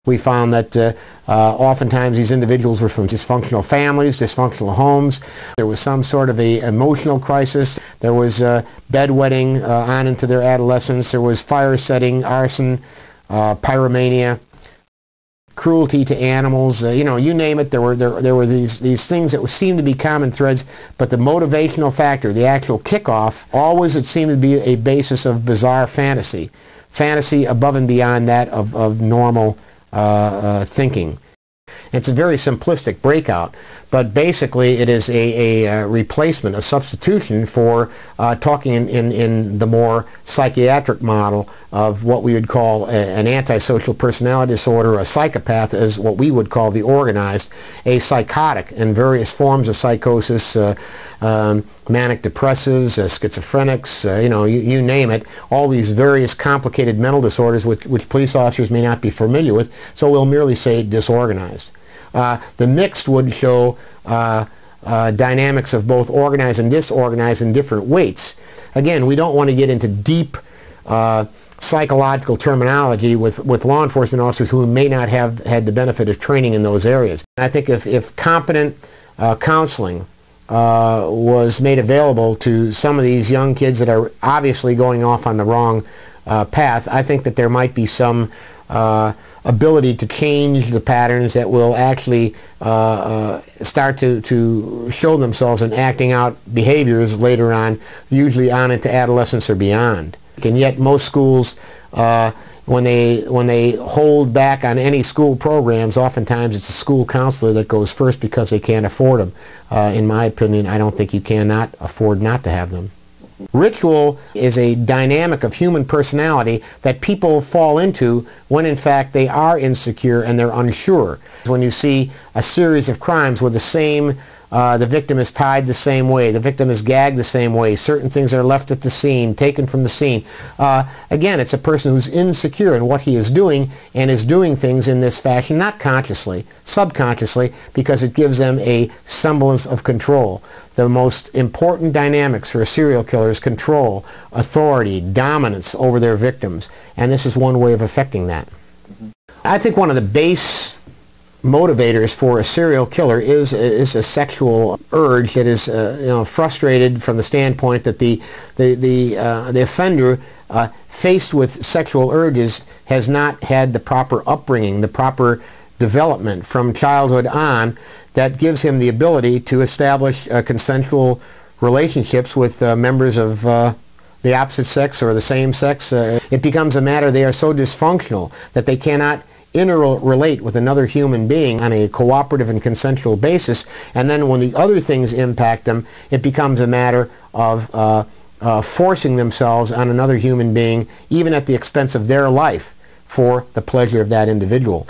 We found that oftentimes these individuals were from dysfunctional families, dysfunctional homes. There was some sort of a emotional crisis. There was bedwetting on into their adolescence. There was fire setting, arson, pyromania, cruelty to animals. You know, you name it. There were these things that seemed to be common threads. But the motivational factor, the actual kickoff, always it seemed to be a basis of bizarre fantasy above and beyond that of normal thinking. It's a very simplistic breakout, but basically it is a replacement, a substitution for talking in the more psychiatric model of what we would call an antisocial personality disorder. A psychopath is what we would call the organized, a psychotic, and various forms of psychosis, manic depressives, schizophrenics, you know, you name it, all these various complicated mental disorders which police officers may not be familiar with, so we'll merely say disorganized. The mixed would show dynamics of both organized and disorganized in different weights. Again, we don't want to get into deep psychological terminology with law enforcement officers who may not have had the benefit of training in those areas. I think if competent counseling was made available to some of these young kids that are obviously going off on the wrong path, I think that there might be some ability to change the patterns that will actually start to show themselves in acting out behaviors later on, usually on into adolescence or beyond. And yet most schools, when they hold back on any school programs, oftentimes it's a school counselor that goes first because they can't afford them. In my opinion, I don't think you cannot afford not to have them. Ritual is a dynamic of human personality that people fall into when in fact they are insecure and they're unsure. When you see a series of crimes where the victim is tied the same way, the victim is gagged the same way, certain things are left at the scene, taken from the scene. Again, it's a person who's insecure in what he is doing and is doing things in this fashion, not consciously, subconsciously, because it gives them a semblance of control. The most important dynamics for a serial killer is control, authority, dominance over their victims, and this is one way of affecting that. I think one of the base motivators for a serial killer is a sexual urge that is frustrated from the standpoint that the offender faced with sexual urges has not had the proper upbringing, the proper development from childhood on that gives him the ability to establish consensual relationships with members of the opposite sex or the same sex. It becomes a matter they are so dysfunctional that they cannot interrelate with another human being on a cooperative and consensual basis, and then when the other things impact them, it becomes a matter of forcing themselves on another human being, even at the expense of their life, for the pleasure of that individual.